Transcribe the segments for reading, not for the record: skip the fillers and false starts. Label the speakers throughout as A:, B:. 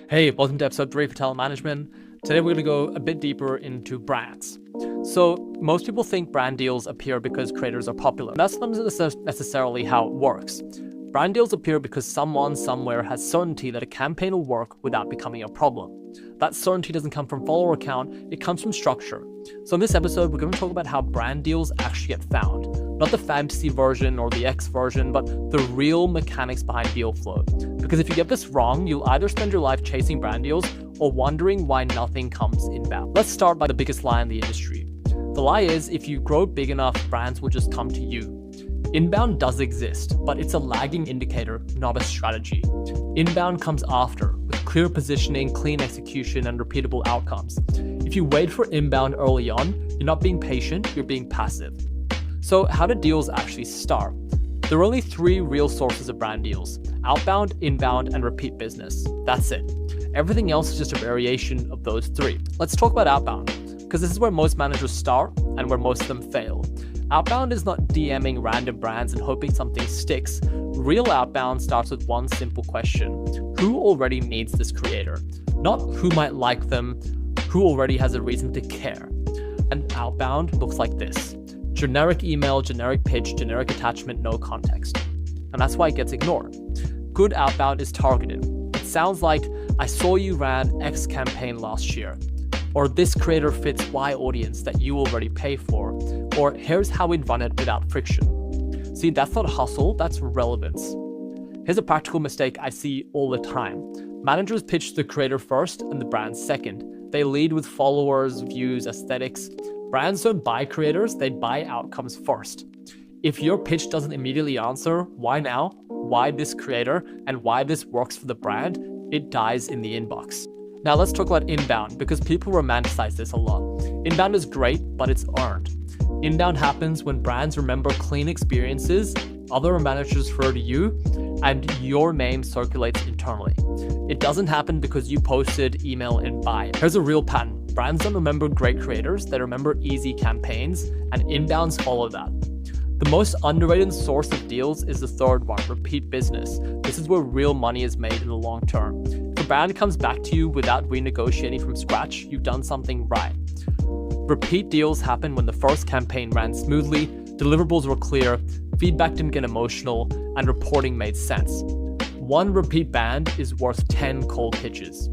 A: Hey, welcome to episode 3 for talent management. Today we're going to go a bit deeper into brands. So most people think brand deals appear because creators are popular. That's not necessarily how it works. Brand deals appear because someone somewhere has certainty that a campaign will work without becoming a problem. That certainty doesn't come from follower count, it comes from structure. So in this episode, we're going to talk about how brand deals actually get found. Not the fantasy version or the X version, but the real mechanics behind deal flow. Because if you get this wrong, you'll either spend your life chasing brand deals or wondering why nothing comes inbound. Let's start by the biggest lie in the industry. The lie is if you grow big enough, brands will just come to you. Inbound does exist, but it's a lagging indicator, not a strategy. Inbound comes after, with clear positioning, clean execution, and repeatable outcomes. If you wait for inbound early on, you're not being patient, you're being passive. So how do deals actually start? There are only 3 real sources of brand deals: outbound, inbound, and repeat business. That's it. Everything else is just a variation of those 3. Let's talk about outbound, because this is where most managers start and where most of them fail. Outbound is not DMing random brands and hoping something sticks. Real outbound starts with one simple question: who already needs this creator? Not who might like them, who already has a reason to care. And outbound looks like this: generic email, generic pitch, generic attachment, no context. And that's why it gets ignored. Good outbound is targeted. It sounds like, I saw you ran X campaign last year, or this creator fits Y audience that you already pay for, or here's how we'd run it without friction. See, that's not hustle, that's relevance. Here's a practical mistake I see all the time. Managers pitch the creator first and the brand second. They lead with followers, views, aesthetics. Brands don't buy creators, they buy outcomes first. If your pitch doesn't immediately answer why now, why this creator, and why this works for the brand, it dies in the inbox. Now let's talk about inbound, because people romanticize this a lot. Inbound is great, but it's earned. Inbound happens when brands remember clean experiences, other managers refer to you, and your name circulates internally. It doesn't happen because you posted, email, and buy. Here's a real pattern. Brands don't remember great creators, they remember easy campaigns, and inbounds follow that. The most underrated source of deals is the third one: repeat business. This is where real money is made in the long term. If a brand comes back to you without renegotiating from scratch, you've done something right. Repeat deals happen when the first campaign ran smoothly, deliverables were clear, feedback didn't get emotional, and reporting made sense. One repeat brand is worth 10 cold pitches.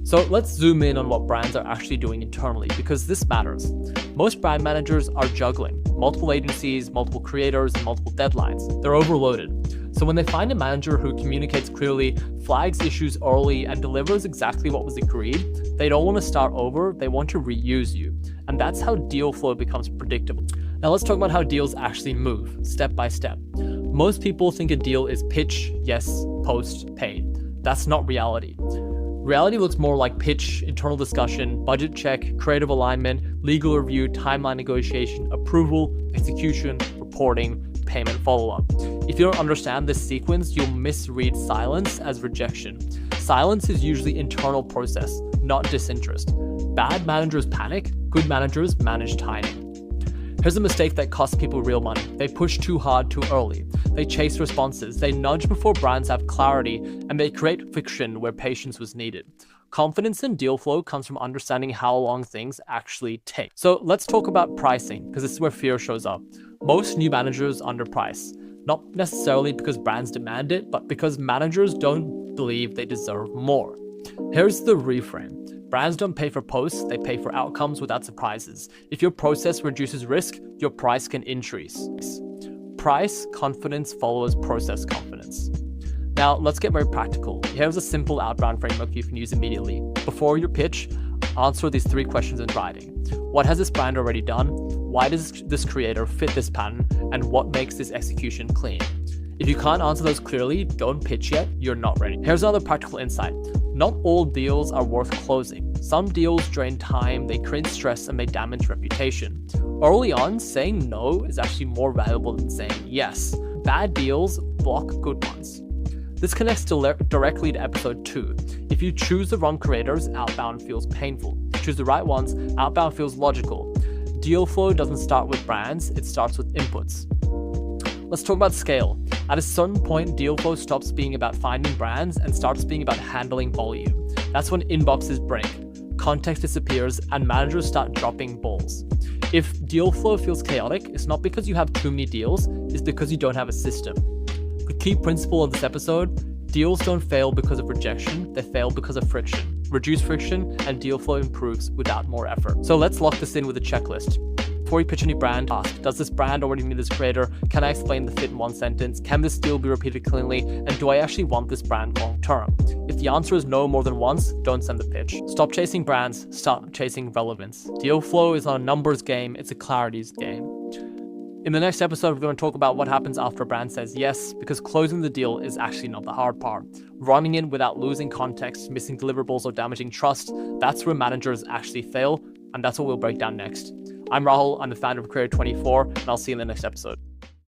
A: So let's zoom in on what brands are actually doing internally, because this matters. Most brand managers are juggling multiple agencies, multiple creators, and multiple deadlines. They're overloaded. So when they find a manager who communicates clearly, flags issues early, and delivers exactly what was agreed, they don't want to start over, they want to reuse you. And that's how deal flow becomes predictable. Now let's talk about how deals actually move, step by step. Most people think a deal is pitch, yes, post, paid. That's not reality. Reality looks more like pitch, internal discussion, budget check, creative alignment, legal review, timeline negotiation, approval, execution, reporting, payment follow-up. If you don't understand this sequence, you'll misread silence as rejection. Silence is usually internal process, not disinterest. Bad managers panic, good managers manage timing. Here's a mistake that costs people real money. They push too hard too early. They chase responses. They nudge before brands have clarity, and they create friction where patience was needed. Confidence in deal flow comes from understanding how long things actually take. So let's talk about pricing, because this is where fear shows up. Most new managers underprice, not necessarily because brands demand it, but because managers don't believe they deserve more. Here's the reframe. Brands don't pay for posts, they pay for outcomes without surprises. If your process reduces risk, your price can increase. Price confidence follows process confidence. Now, let's get very practical. Here's a simple outbound framework you can use immediately. Before your pitch, answer these 3 questions in writing. What has this brand already done? Why does this creator fit this pattern? And what makes this execution clean? If you can't answer those clearly, don't pitch yet, you're not ready. Here's another practical insight. Not all deals are worth closing. Some deals drain time, they create stress, and they damage reputation. Early on, saying no is actually more valuable than saying yes. Bad deals block good ones. This connects directly to episode 2. If you choose the wrong creators, outbound feels painful. If you choose the right ones, outbound feels logical. Deal flow doesn't start with brands, it starts with inputs. Let's talk about scale. At a certain point, deal flow stops being about finding brands and starts being about handling volume. That's when inboxes break, context disappears, and managers start dropping balls. If deal flow feels chaotic, it's not because you have too many deals, it's because you don't have a system. The key principle of this episode: deals don't fail because of rejection, they fail because of friction. Reduce friction and deal flow improves without more effort. So let's lock this in with a checklist. Before you pitch any brand, ask, does this brand already need this creator? Can I explain the fit in one sentence? Can this deal be repeated cleanly? And do I actually want this brand long term? If the answer is no more than once, don't send the pitch. Stop chasing brands, start chasing relevance. Deal flow is not a numbers game, it's a clarities game. In the next episode, we're going to talk about what happens after a brand says yes, because closing the deal is actually not the hard part. Running in without losing context, missing deliverables, or damaging trust, that's where managers actually fail, and that's what we'll break down next. I'm Rahul, I'm the founder of Creator 24, and I'll see you in the next episode.